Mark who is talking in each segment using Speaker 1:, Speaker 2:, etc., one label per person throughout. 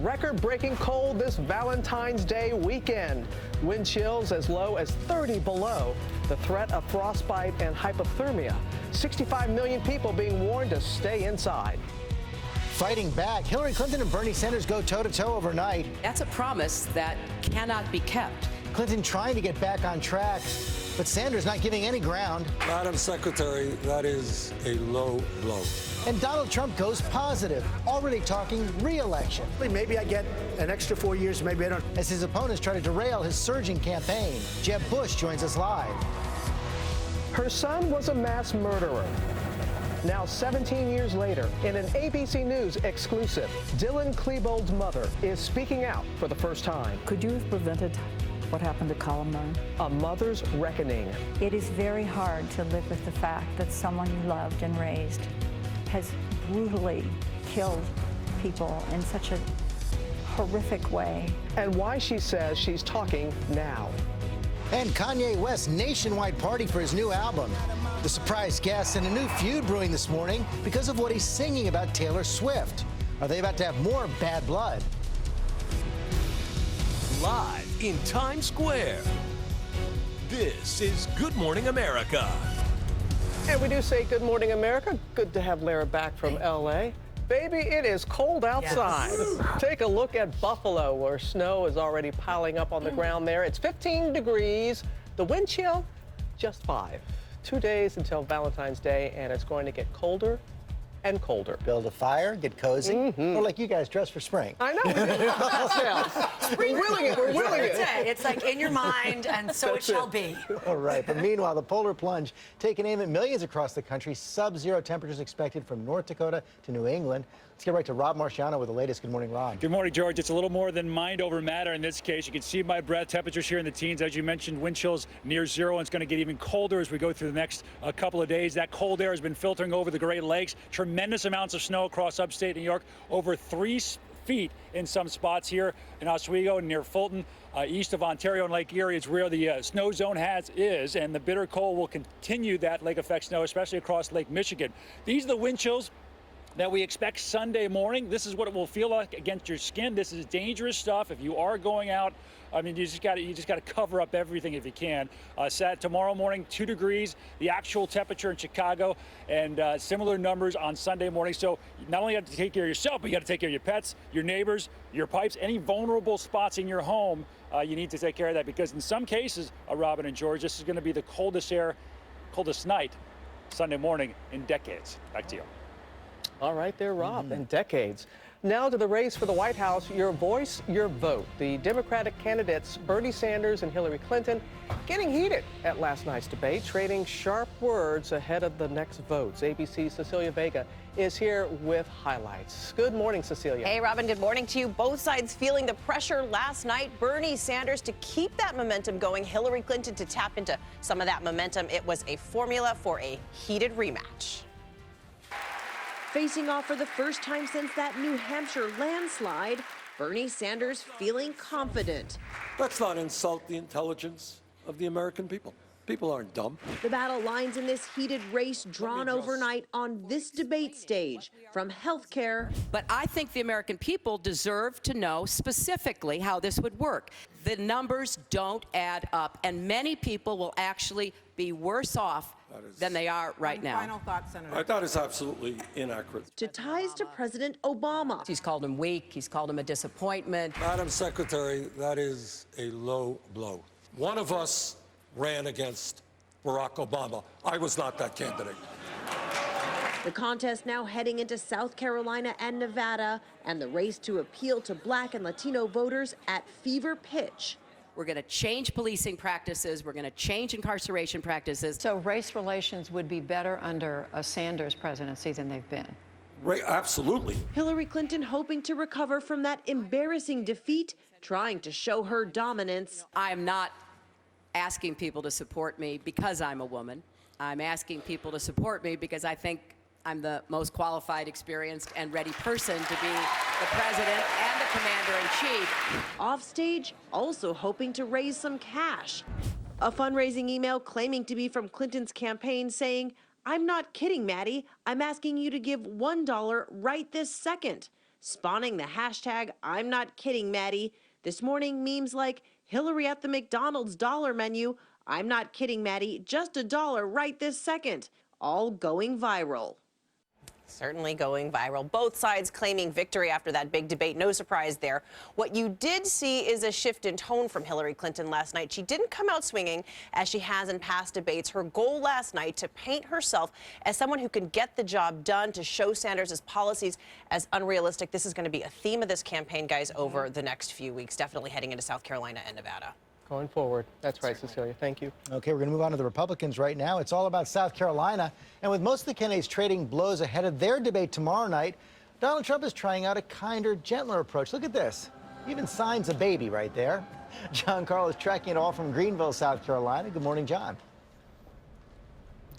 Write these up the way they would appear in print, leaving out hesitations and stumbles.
Speaker 1: record-breaking cold this Valentine's Day weekend. Wind chills as low as 30 below. The threat of frostbite and hypothermia. 65 million people being warned to stay inside.
Speaker 2: Fighting back, Hillary Clinton and Bernie Sanders go toe-to-toe overnight.
Speaker 3: That's a promise that cannot be kept.
Speaker 2: Clinton trying to get back on track, but Sanders not giving any ground.
Speaker 4: Madam Secretary, that is a low blow.
Speaker 2: And Donald Trump goes positive, already talking re-election.
Speaker 5: Maybe I get an extra 4 years, maybe I don't.
Speaker 2: As his opponents try to derail his surging campaign. Jeb Bush joins us live.
Speaker 1: Her son was a mass murderer. Now, 17 years later, in an ABC News exclusive, Dylan Klebold's mother is speaking out for the first time.
Speaker 6: Could you have prevented what happened to Columbine?
Speaker 1: A mother's reckoning.
Speaker 7: It is very hard to live with the fact that someone you loved and raised has brutally killed people in such a horrific way.
Speaker 1: And why she says she's talking now.
Speaker 2: And Kanye West's nationwide party for his new album. The surprise guests and a new feud brewing this morning because of what he's singing about Taylor Swift. Are they about to have more bad blood?
Speaker 8: Live in Times Square, this is Good Morning America.
Speaker 1: And we do say good morning, America. Good to have Lara back from L.A. Baby, it is cold outside. Yes. Take a look at Buffalo, where snow is already piling up on the ground there. It's 15 degrees. The wind chill, just 5. 2 days until Valentine's Day, and it's going to get colder and colder.
Speaker 2: Build a fire, get cozy, or like you guys dress for spring.
Speaker 1: I know, we did that We're willing it, we're willing it.
Speaker 3: It's like in your mind, and so it shall be.
Speaker 2: All right, but meanwhile, the polar plunge taking aim at millions across the country. Sub-zero temperatures expected from North Dakota to New England. Let's get right to Rob Marciano with the latest. Good morning, Rob.
Speaker 9: Good morning, George. It's a little more than mind over matter in this case. You can see my breath. Temperatures here in the teens. As you mentioned, wind chills near zero, and it's going to get even colder as we go through the next couple of days. That cold air has been filtering over the Great Lakes. Tremendous amounts of snow across upstate New York, over 3 feet in some spots here in Oswego and near Fulton. East of Ontario and Lake Erie is where the snow zone is, and the bitter cold will continue that lake effect snow, especially across Lake Michigan. These are the wind chills that we expect Sunday morning. This is what it will feel like against your skin. This is dangerous stuff. If you are going out, I mean, you just got to cover up everything if you can. Tomorrow morning, 2 degrees, the actual temperature in Chicago, and similar numbers on Sunday morning. So not only have to take care of yourself, but you got to take care of your pets, your neighbors, your pipes, any vulnerable spots in your home. You need to take care of that, because in some cases, Robin and George, this is going to be the coldest night Sunday morning in decades. Back to you.
Speaker 1: All right there, Rob, in decades. Now to the race for the White House, your voice, your vote. The Democratic candidates Bernie Sanders and Hillary Clinton getting heated at last night's debate, trading sharp words ahead of the next votes. ABC's Cecilia Vega is here with highlights. Good morning, Cecilia.
Speaker 10: Hey, Robin, good morning to you. Both sides feeling the pressure last night. Bernie Sanders to keep that momentum going, Hillary Clinton to tap into some of that momentum. It was a formula for a heated rematch.
Speaker 11: Facing off for the first time since that New Hampshire landslide, Bernie Sanders feeling confident.
Speaker 4: Let's not insult the intelligence of the American people. People aren't dumb.
Speaker 11: The battle lines in this heated race drawn overnight on this debate stage, from healthcare.
Speaker 3: But I think the American people deserve to know specifically how this would work. The numbers don't add up, and many people will actually be worse off than they are right now.
Speaker 6: Final thoughts, Senator.
Speaker 4: That is absolutely inaccurate.
Speaker 11: To ties to President Obama.
Speaker 3: He's called him weak. He's called him a disappointment.
Speaker 4: Madam Secretary, that is a low blow. One of us ran against Barack Obama. I was not that candidate.
Speaker 11: The contest now heading into South Carolina and Nevada, and the race to appeal to Black and Latino voters at fever pitch.
Speaker 3: We're going to change policing practices. We're going to change incarceration practices.
Speaker 6: So race relations would be better under a Sanders presidency than they've been.
Speaker 4: Right, absolutely.
Speaker 11: Hillary Clinton hoping to recover from that embarrassing defeat, trying to show her dominance.
Speaker 3: I'm not asking people to support me because I'm a woman. I'm asking people to support me because I think I'm the most qualified, experienced, and ready person to be the president and the commander-in-chief.
Speaker 11: Offstage, also hoping to raise some cash. A fundraising email claiming to be from Clinton's campaign saying, "I'm not kidding, Maddie. I'm asking you to give $1 right this second." spawning the hashtag I'm not kidding Maddie. This morning, memes like Hillary at the McDonald's dollar menu, I'm not kidding Maddie, just $1 right this second, all going viral.
Speaker 10: Certainly going viral. Both sides claiming victory after that big debate. No surprise there. What you did see is a shift in tone from Hillary Clinton last night. She didn't come out swinging as she has in past debates. Her goal last night to paint herself as someone who can get the job done, to show Sanders' policies as unrealistic. This is going to be a theme of this campaign, guys, over the next few weeks, definitely heading into South Carolina and Nevada.
Speaker 1: Going forward. That's right, Cecilia. Thank you.
Speaker 2: Okay, we're going to move on to the Republicans right now. It's all about South Carolina. And with most of the candidates trading blows ahead of their debate tomorrow night, Donald Trump is trying out a kinder, gentler approach. Look at this. He even signs a baby right there. John Carl is tracking it all from Greenville, South Carolina. Good morning, John.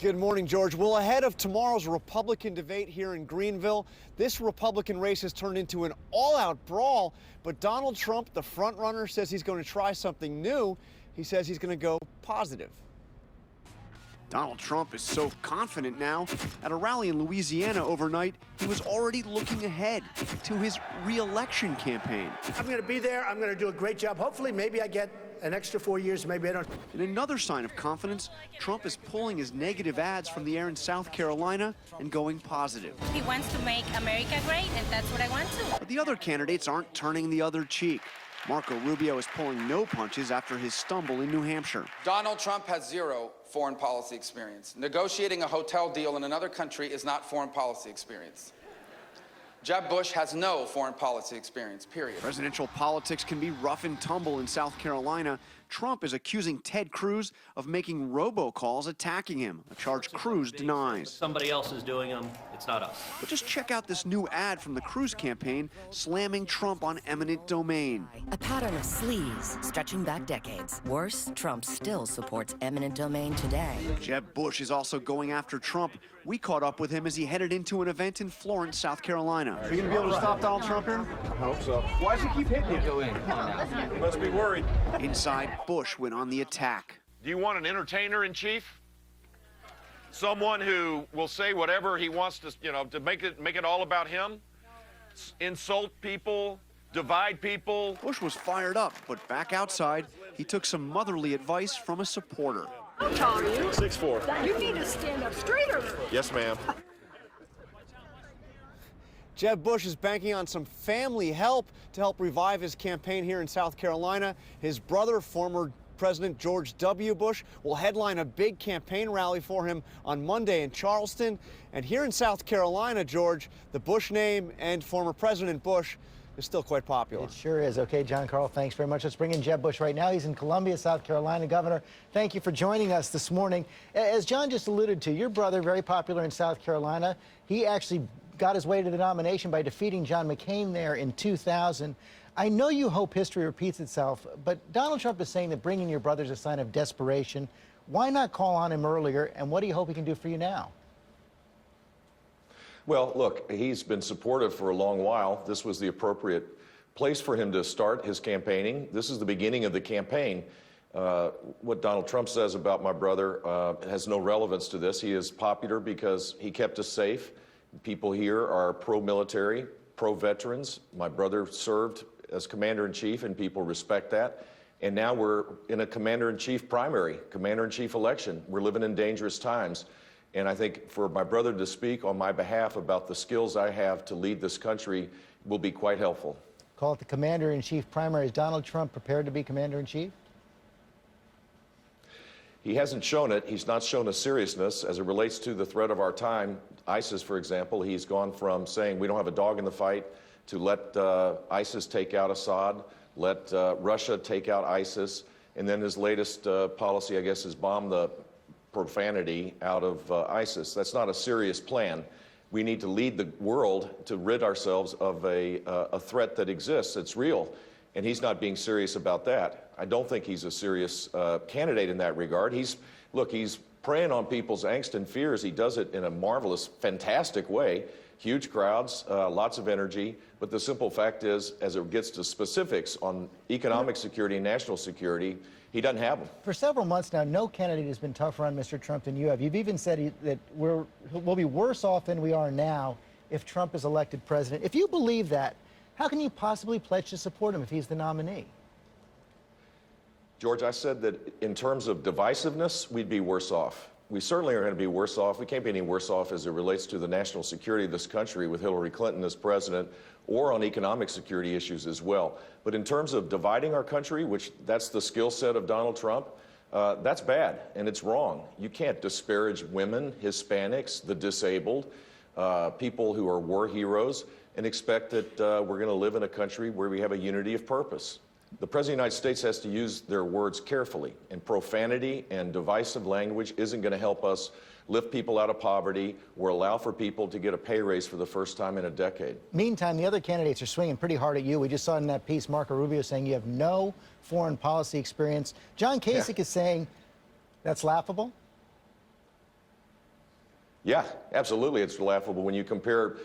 Speaker 12: Good morning, George. Well, ahead of tomorrow's Republican debate here in Greenville, this Republican race has turned into an all-out brawl. But Donald Trump, the front runner, says he's going to try something new. He says he's going to go positive.
Speaker 13: Donald Trump is so confident now. At a rally in Louisiana overnight, he was already looking ahead to his re-election campaign.
Speaker 5: I'm going to be there. I'm going to do a great job. Hopefully, maybe I get an extra 4 years. Maybe I don't.
Speaker 13: In another sign of confidence, Trump is pulling his negative ads from the air in South Carolina and going positive.
Speaker 14: He wants to make America great, and that's what I want to.
Speaker 13: But the other candidates aren't turning the other cheek. Marco Rubio is pulling no punches after his stumble in New Hampshire.
Speaker 15: Donald Trump has zero foreign policy experience. Negotiating a hotel deal in another country is not foreign policy experience. Jeb Bush has no foreign policy experience, period.
Speaker 13: Presidential politics can be rough and tumble in South Carolina. Trump is accusing Ted Cruz of making robocalls attacking him, a charge Cruz denies.
Speaker 16: Somebody else is doing them, it's not us.
Speaker 13: But just check out this new ad from the Cruz campaign slamming Trump on eminent domain.
Speaker 17: A pattern of sleaze stretching back decades. Worse, Trump still supports eminent domain today.
Speaker 13: Jeb Bush is also going after Trump. We caught up with him as he headed into an event in Florence, South Carolina.
Speaker 12: Are you going to be able to stop Donald Trump here?
Speaker 18: I hope so.
Speaker 12: Why does he keep hitting you?
Speaker 18: Go in.
Speaker 12: You must be worried.
Speaker 13: Inside, Bush went on the attack.
Speaker 19: Do you want an entertainer-in-chief? Someone who will say whatever he wants to, to make it all about him? Insult people, divide people?
Speaker 13: Bush was fired up, but back outside, he took some motherly advice from a supporter.
Speaker 20: How tall are you?
Speaker 19: 6'4".
Speaker 20: You need to stand up straighter.
Speaker 19: Yes, ma'am.
Speaker 12: Jeb Bush is banking on some family help to help revive his campaign here in South Carolina. His brother, former President George W. Bush, will headline a big campaign rally for him on Monday in Charleston. And here in South Carolina, George, the Bush name and former President Bush is still quite popular.
Speaker 2: It sure is. Okay, John Carl, thanks very much. Let's bring in Jeb Bush right now. He's in Columbia, South Carolina. Governor, thank you for joining us this morning. As John just alluded to, your brother, very popular in South Carolina, he actually got his way to the nomination by defeating John McCain there in 2000. I know you hope history repeats itself, but Donald Trump is saying that bringing your brother is a sign of desperation. Why not call on him earlier, and what do you hope he can do for you now?
Speaker 21: Well, look, he's been supportive for a long while. This was the appropriate place for him to start his campaigning. This is the beginning of the campaign. What Donald Trump says about my brother has no relevance to this. He is popular because he kept us safe. People here are pro-military, pro-veterans. My brother served as commander-in-chief, and people respect that. And now we're in a commander-in-chief primary, commander-in-chief election. We're living in dangerous times. And I think for my brother to speak on my behalf about the skills I have to lead this country will be quite helpful.
Speaker 2: Call it the commander-in-chief primary. Is Donald Trump prepared to be commander-in-chief?
Speaker 21: He hasn't shown it. He's not shown a seriousness as it relates to the threat of our time. ISIS, for example, he's gone from saying we don't have a dog in the fight to let ISIS take out Assad, let Russia take out ISIS, and then his latest policy, I guess, is bomb the profanity out of ISIS. That's not a serious plan. We need to lead the world to rid ourselves of a threat that exists. It's real, and he's not being serious about that. I don't think he's a serious candidate in that regard. He's preying on people's angst and fears. He does it in a marvelous, fantastic way. Huge crowds, lots of energy, but the simple fact is, as it gets to specifics on economic security and national security, he doesn't have them.
Speaker 2: For several months now, no candidate has been tougher on Mr. Trump than you have. You've even said that we'll be worse off than we are now if Trump is elected president. If you believe that, How can you possibly pledge to support him if he's the nominee?
Speaker 21: George, I said that in terms of divisiveness, we'd be worse off. We certainly are going to be worse off. We can't be any worse off as it relates to the national security of this country with Hillary Clinton as president, or on economic security issues as well. But in terms of dividing our country, which that's the skill set of Donald Trump, that's bad and it's wrong. You can't disparage women, Hispanics, the disabled, people who are war heroes, and expect that we're going to live in a country where we have a unity of purpose. The President of the United States has to use their words carefully, and profanity and divisive language isn't going to help us lift people out of poverty or allow for people to get a pay raise for the first time in a decade.
Speaker 2: Meantime, the other candidates are swinging pretty hard at you. We just saw in that piece Marco Rubio saying you have no foreign policy experience. John Kasich is saying that's laughable.
Speaker 21: Yeah, absolutely, it's laughable when you compare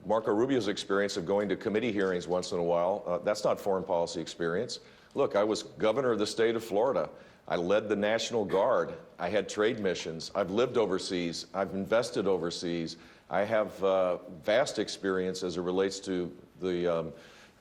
Speaker 21: Marco Rubio's experience of going to committee hearings once in a while. That's not foreign policy experience. Look, I was governor of the state of Florida. I led the National Guard. I had trade missions. I've lived overseas. I've invested overseas. I have vast experience as it relates to the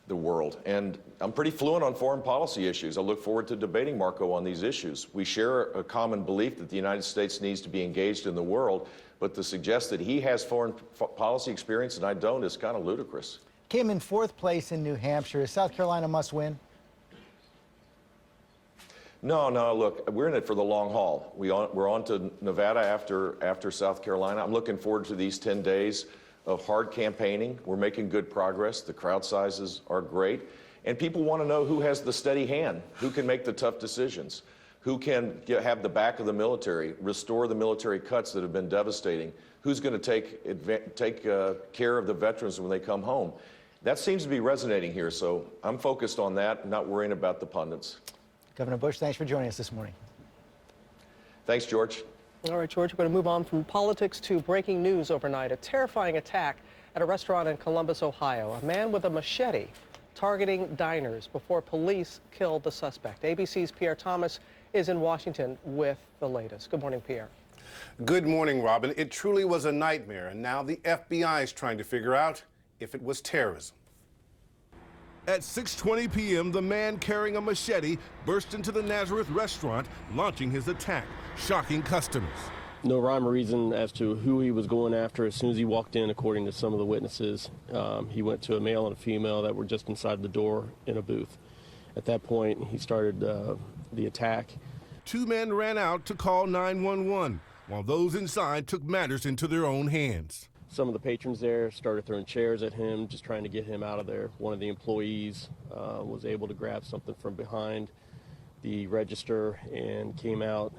Speaker 21: world. And I'm pretty fluent on foreign policy issues. I look forward to debating Marco on these issues. We share a common belief that the United States needs to be engaged in the world, but to suggest that he has foreign policy experience and I don't is kind of ludicrous.
Speaker 2: Came in 4th place in New Hampshire. Is South Carolina must win?
Speaker 21: No, look, we're in it for the long haul. We're on to Nevada after South Carolina. I'm looking forward to these 10 days of hard campaigning. We're making good progress. The crowd sizes are great. And people want to know who has the steady hand, who can make the tough decisions, who can have the back of the military, restore the military cuts that have been devastating, who's going to take care of the veterans when they come home. That seems to be resonating here, so I'm focused on that, not worrying about the pundits.
Speaker 2: Governor Bush, thanks for joining us this morning.
Speaker 21: Thanks, George.
Speaker 1: All right, George, we're going to move on from politics to breaking news overnight. A terrifying attack at a restaurant in Columbus, Ohio. A man with a machete targeting diners before police killed the suspect. ABC's Pierre Thomas is in Washington with the latest. Good morning, Pierre.
Speaker 18: Good morning, Robin. It truly was a nightmare, and now the FBI is trying to figure out if it was terrorism.
Speaker 22: At 6:20 p.m., the man carrying a machete burst into the Nazareth restaurant, launching his attack, shocking customers.
Speaker 23: No rhyme or reason as to who he was going after. As soon as he walked in, according to some of the witnesses, he went to a male and a female that were just inside the door in a booth. At that point, he started the attack.
Speaker 22: 2 men ran out to call 911, while those inside took matters into their own hands.
Speaker 23: Some of the patrons there started throwing chairs at him, just trying to get him out of there. One of the employees was able to grab something from behind the register and came out.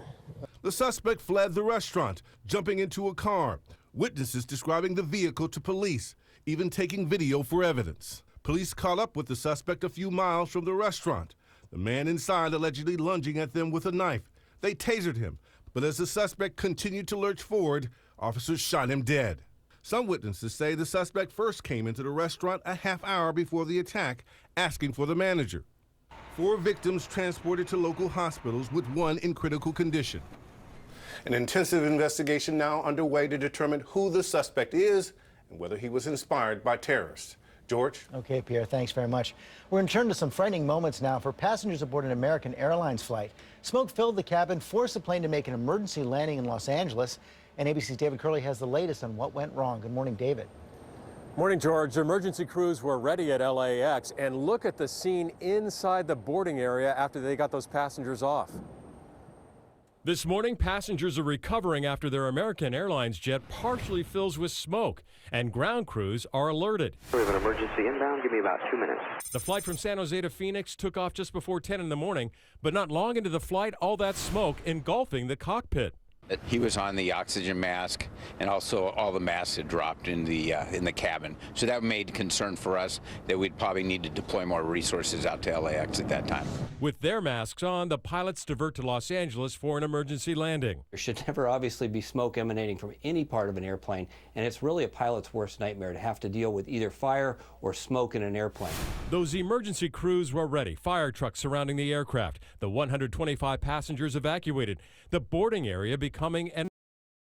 Speaker 22: The suspect fled the restaurant, jumping into a car. Witnesses describing the vehicle to police, even taking video for evidence. Police caught up with the suspect a few miles from the restaurant. The man inside allegedly lunging at them with a knife. They tasered him, but as the suspect continued to lurch forward, officers shot him dead. Some witnesses say the suspect first came into the restaurant a half hour before the attack, asking for the manager. 4 victims transported to local hospitals, with 1 in critical condition.
Speaker 18: An intensive investigation now underway to determine who the suspect is and whether he was inspired by terrorists. George?
Speaker 2: Okay, Pierre, thanks very much. We're going to turn to some frightening moments now for passengers aboard an American Airlines flight. Smoke filled the cabin, forced the plane to make an emergency landing in Los Angeles. And ABC's David Curley has the latest on what went wrong. Good morning, David.
Speaker 24: Morning, George. Emergency crews were ready at LAX, and look at the scene inside the boarding area after they got those passengers off.
Speaker 25: This morning, passengers are recovering after their American Airlines jet partially fills with smoke, and ground crews are alerted.
Speaker 26: We have an emergency inbound. Give me about 2 minutes.
Speaker 25: The flight from San Jose to Phoenix took off just before 10 in the morning, but not long into the flight, all that smoke engulfing the cockpit.
Speaker 27: He was on the oxygen mask, and also all the masks had dropped in the cabin. So that made concern for us that we'd probably need to deploy more resources out to LAX at that time.
Speaker 25: With their masks on, the pilots divert to Los Angeles for an emergency landing.
Speaker 28: There should never obviously be smoke emanating from any part of an airplane, and it's really a pilot's worst nightmare to have to deal with either fire or smoke in an airplane.
Speaker 25: Those emergency crews were ready, fire trucks surrounding the aircraft, the 125 passengers evacuated, the boarding area becoming an